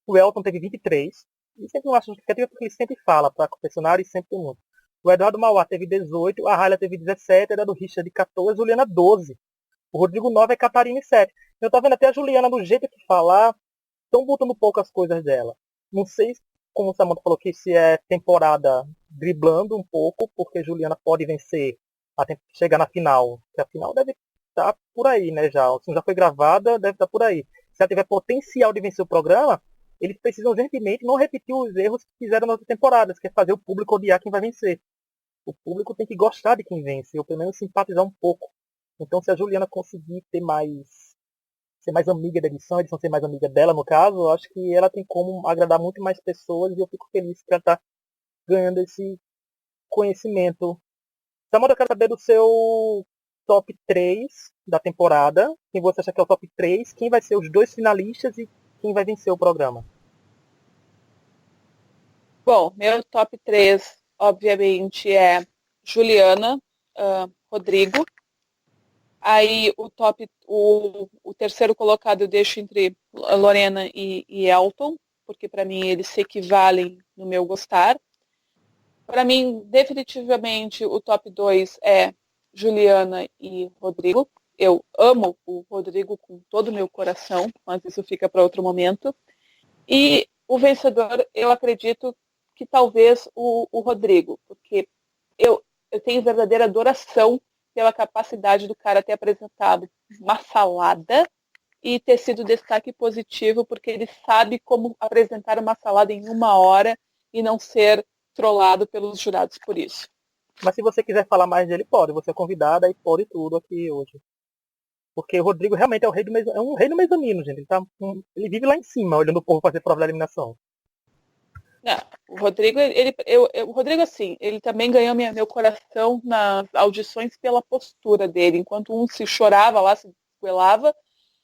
O Elton teve 23, e sempre não acho justificativo porque ele sempre fala para confessionário e sempre tem muito. O Eduardo Mauá teve 18, a Raila teve 17, a Eduardo Richard 14, a Juliana 12. O Rodrigo 9 é Catarina 7. Eu tô vendo até a Juliana do jeito que falar, estão botando poucas coisas dela. Não sei, como o Samantha falou, que se é temporada driblando um pouco, porque Juliana pode vencer até chegar na final. Que a final deve estar por aí, né, já. Se já foi gravada, deve estar por aí. Se ela tiver potencial de vencer o programa, eles precisam urgentemente não repetir os erros que fizeram nas outras temporadas, que é fazer o público odiar quem vai vencer. O público tem que gostar de quem vence, ou pelo menos simpatizar um pouco. Então, se a Juliana conseguir ser mais amiga da edição, a edição ser mais amiga dela, no caso, eu acho que ela tem como agradar muito mais pessoas e eu fico feliz que ela está ganhando esse conhecimento. Samara, eu quero saber do seu top 3 da temporada. Quem você acha que é o top 3? Quem vai ser os dois finalistas e quem vai vencer o programa? Bom, meu top 3, obviamente, é Juliana, Rodrigo. Aí o terceiro colocado eu deixo entre Lorena e Elton, porque para mim eles se equivalem no meu gostar. Para mim, definitivamente, o top 2 é Juliana e Rodrigo. Eu amo o Rodrigo com todo o meu coração, mas isso fica para outro momento. E o vencedor, eu acredito que talvez o Rodrigo, porque eu tenho verdadeira adoração pela capacidade do cara ter apresentado uma salada e ter sido destaque positivo, porque ele sabe como apresentar uma salada em 1 hora e não ser trollado pelos jurados por isso. Mas se você quiser falar mais dele, pode. Você é convidada e pode tudo aqui hoje. Porque o Rodrigo realmente é um rei do mezanino, gente. Ele vive lá em cima, olhando o povo fazer prova de eliminação. Não, o Rodrigo, o Rodrigo, assim, ele também ganhou meu coração nas audições pela postura dele. Enquanto um se chorava lá, se esgoelava,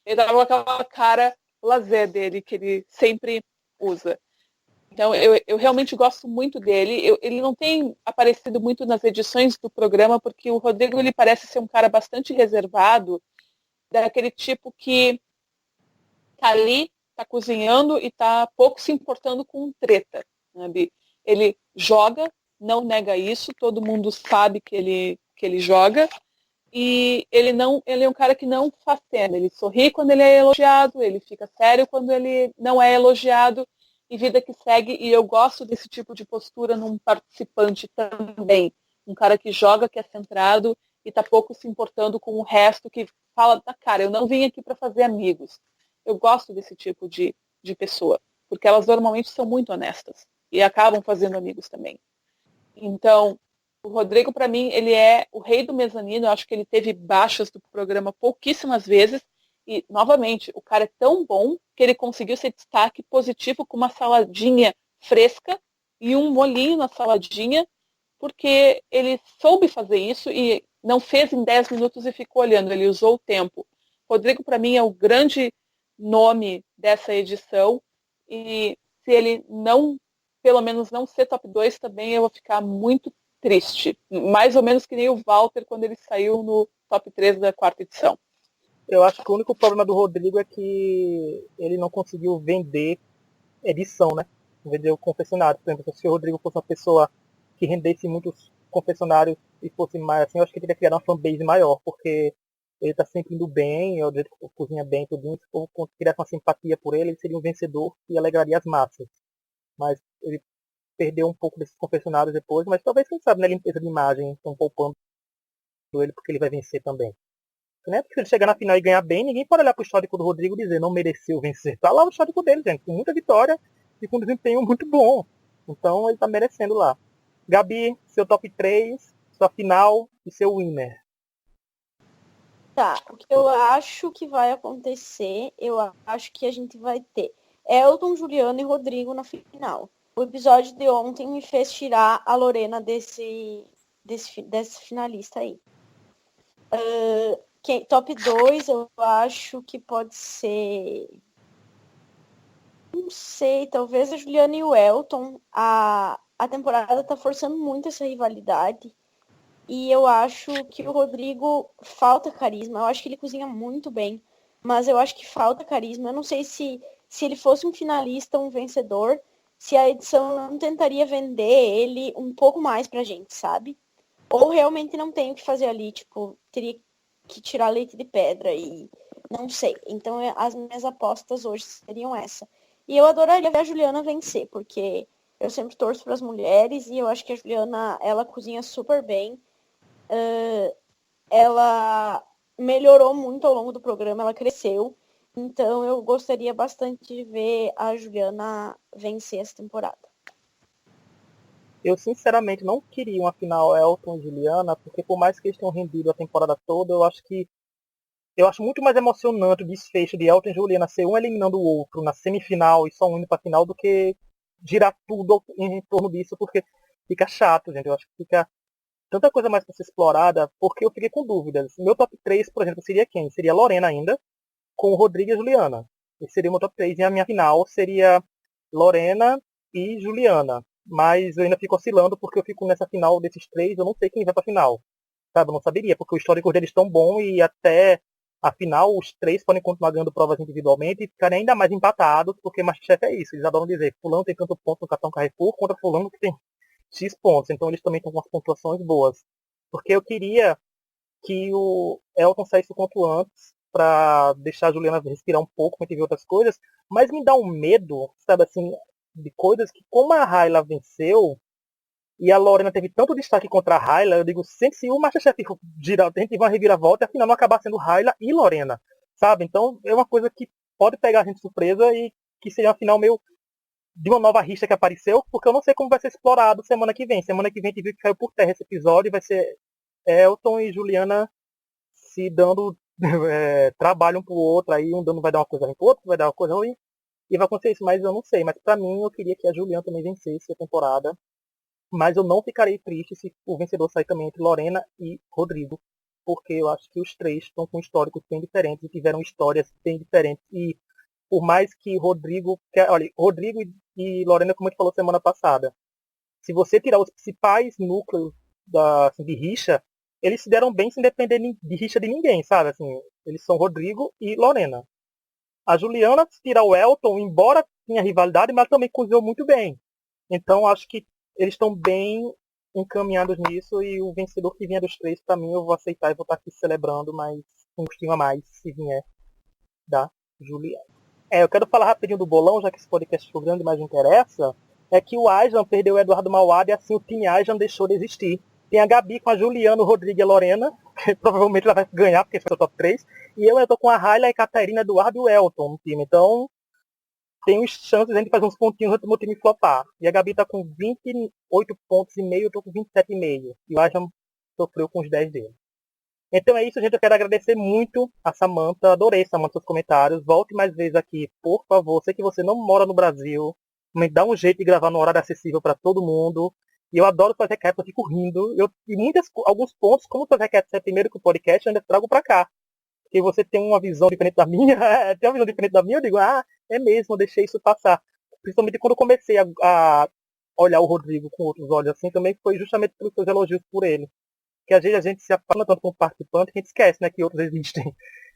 ele dava com aquela cara lazer dele, que ele sempre usa. Então, eu realmente gosto muito dele. Ele não tem aparecido muito nas edições do programa, porque o Rodrigo, ele parece ser um cara bastante reservado, daquele tipo que tá ali, tá cozinhando e tá pouco se importando com treta, sabe? Ele joga, não nega isso, todo mundo sabe que ele joga, e ele é um cara que não faz cena, ele sorri quando ele é elogiado, ele fica sério quando ele não é elogiado, e vida que segue, e eu gosto desse tipo de postura num participante também, um cara que joga, que é centrado, e tá pouco se importando com o resto, que fala, cara, eu não vim aqui para fazer amigos, eu gosto desse tipo de pessoa, porque elas normalmente são muito honestas e acabam fazendo amigos também. Então, o Rodrigo, para mim, ele é o rei do mezanino. Eu acho que ele teve baixas do programa pouquíssimas vezes. E, novamente, o cara é tão bom que ele conseguiu ser destaque positivo com uma saladinha fresca e um molhinho na saladinha, porque ele soube fazer isso e não fez em 10 minutos e ficou olhando. Ele usou o tempo. Rodrigo, para mim, é o grande nome dessa edição. E se ele não, pelo menos não ser top 2 também, eu vou ficar muito triste. Mais ou menos que nem o Walter quando ele saiu no top 3 da 4ª edição. Eu acho que o único problema do Rodrigo é que ele não conseguiu vender edição, né? Vender o confessionário. Por exemplo, se o Rodrigo fosse uma pessoa que rendesse muitos confessionários e fosse mais assim, eu acho que ele teria criado uma fanbase maior, porque ele tá sempre indo bem, o jeito que cozinha bem, tudo isso. Se o povo criasse uma simpatia por ele, ele seria um vencedor que alegraria as massas. Mas ele perdeu um pouco desses confessionários depois, mas talvez, quem sabe, na limpeza de imagem, estão poupando ele porque ele vai vencer também. Né? Porque se ele chegar na final e ganhar bem, ninguém pode olhar pro histórico do Rodrigo e dizer não mereceu vencer. Tá lá o histórico dele, gente, com muita vitória e com um desempenho muito bom. Então ele tá merecendo lá. Gabi, seu top 3, sua final e seu winner. Tá, o que eu acho que vai acontecer, eu acho que a gente vai ter Elton, Juliana e Rodrigo na final. O episódio de ontem me fez tirar a Lorena desse finalista aí. Top 2, eu acho que pode ser... Não sei, talvez a Juliana e o Elton. A temporada tá forçando muito essa rivalidade. E eu acho que o Rodrigo falta carisma. Eu acho que ele cozinha muito bem. Mas eu acho que falta carisma. Eu não sei se ele fosse um finalista, um vencedor, se a edição não tentaria vender ele um pouco mais pra gente, sabe? Ou realmente não tem o que fazer ali. Tipo, teria que tirar leite de pedra e não sei. Então as minhas apostas hoje seriam essa. E eu adoraria ver a Juliana vencer, porque eu sempre torço para as mulheres e eu acho que a Juliana, ela cozinha super bem. Ela melhorou muito ao longo do programa, ela cresceu. Então eu gostaria bastante de ver a Juliana vencer essa temporada. Eu sinceramente não queria uma final Elton e Juliana, porque por mais que eles tenham rendido a temporada toda, eu acho muito mais emocionante o desfecho de Elton e Juliana ser um eliminando o outro na semifinal e só um indo pra final do que girar tudo em torno disso, porque fica chato, gente. Eu acho que fica tanta coisa mais pra ser explorada, porque eu fiquei com dúvidas. Meu top 3, por exemplo, seria quem? Seria Lorena ainda, com o Rodrigo e a Juliana. Esse seria o meu top 3. E a minha final seria Lorena e Juliana. Mas eu ainda fico oscilando, porque eu fico nessa final desses 3, eu não sei quem vai pra final. Sabe, eu não saberia, porque o histórico deles é tão bom e até a final os 3 podem continuar ganhando provas individualmente e ficarem ainda mais empatados, porque Masterchef é isso. Eles adoram dizer, fulano tem tanto ponto no cartão Carrefour contra fulano que tem X pontos. Então eles também estão com umas pontuações boas. Porque eu queria que o Elton saísse o quanto antes para deixar a Juliana respirar um pouco, pra gente ver outras coisas, mas me dá um medo, sabe assim, de coisas que, como a Raila venceu e a Lorena teve tanto destaque contra a Raila, eu digo, sempre se o Masterchef girar, a gente vai reviravolta e afinal não acabar sendo Raila e Lorena, sabe? Então é uma coisa que pode pegar a gente de surpresa e que seria uma final meio de uma nova rixa que apareceu, porque eu não sei como vai ser explorado semana que vem. Semana que vem a gente viu que caiu por terra esse episódio e vai ser Elton e Juliana se dando trabalho um pro outro, aí um dando vai dar uma coisa ruim pro outro, vai dar uma coisa ruim, e vai acontecer isso, mas eu não sei. Mas pra mim, eu queria que a Juliana também vencesse a temporada, mas eu não ficarei triste se o vencedor sair também entre Lorena e Rodrigo, porque eu acho que os 3 estão com históricos bem diferentes e tiveram histórias bem diferentes, e por mais que Rodrigo e Lorena, como a gente falou semana passada, se você tirar os principais núcleos de rixa, eles se deram bem sem depender de rixa de ninguém, sabe? Assim, eles são Rodrigo e Lorena. A Juliana, se tirar o Elton, embora tenha rivalidade, mas também cozinhou muito bem. Então acho que eles estão bem encaminhados nisso e o vencedor que vier dos 3, pra mim, eu vou aceitar e vou estar aqui celebrando, mas um gostinho a mais se vier da Juliana. Eu quero falar rapidinho do bolão, já que esse podcast ficou grande, mas não interessa. É que o Aislan perdeu o Eduardo Mauad e assim o Team Aislan deixou de existir. Tem a Gabi com a Juliana, o Rodrigo e a Lorena. provavelmente ela vai ganhar, porque foi o top 3. E eu tô com a Raila, a Catarina, Eduardo e o Elton no time. Então, tem chances de a gente fazer uns pontinhos antes do meu time flopar. E a Gabi tá com 28 pontos e meio, eu tô com 27,5. E o Aja sofreu com os 10 dele. Então é isso, gente. Eu quero agradecer muito a Samantha. Adorei, Samantha, seus comentários. Volte mais vezes aqui, por favor. Sei que você não mora no Brasil. Me dá um jeito de gravar no horário acessível para todo mundo. E eu adoro fazer recaps, eu fico rindo. Alguns pontos, como o recaps é primeiro que o podcast, eu ainda trago para cá. Porque você tem uma visão diferente da minha. Tem uma visão diferente da minha, eu digo, é mesmo, eu deixei isso passar. Principalmente quando eu comecei a olhar o Rodrigo com outros olhos assim, também foi justamente pelos seus elogios por ele. Que às vezes a gente se apaixona tanto como participante que a gente esquece, né, que outros existem.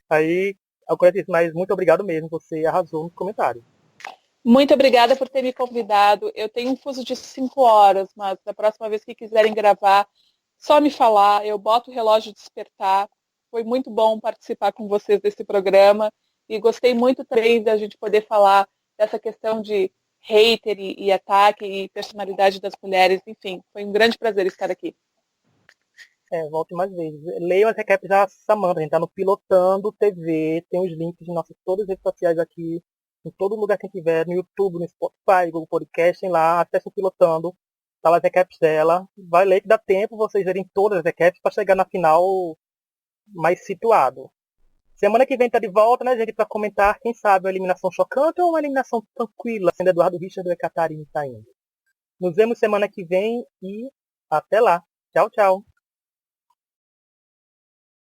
Aí, eu quero dizer, mas muito obrigado mesmo, você arrasou nos comentários. Muito obrigada por ter me convidado. Eu tenho um fuso de 5 horas, mas da próxima vez que quiserem gravar, só me falar, eu boto o relógio despertar. Foi muito bom participar com vocês desse programa e gostei muito também da gente poder falar dessa questão de hater e ataque e personalidade das mulheres. Enfim, foi um grande prazer estar aqui. Volte mais vezes. Leiam as recaps da Samantha, a gente tá no Pilotando TV, tem os links de nossas todas as redes sociais aqui, em todo lugar que tiver, no YouTube, no Spotify, Google Podcast, tem lá, acesse o Pilotando, tá lá as recaps dela. Vai ler que dá tempo vocês verem todas as recaps para chegar na final mais situado. Semana que vem tá de volta, né, gente, para comentar, quem sabe, uma eliminação chocante ou uma eliminação tranquila, sendo Eduardo Richard e Catarina saindo. Nos vemos semana que vem e até lá. Tchau, tchau.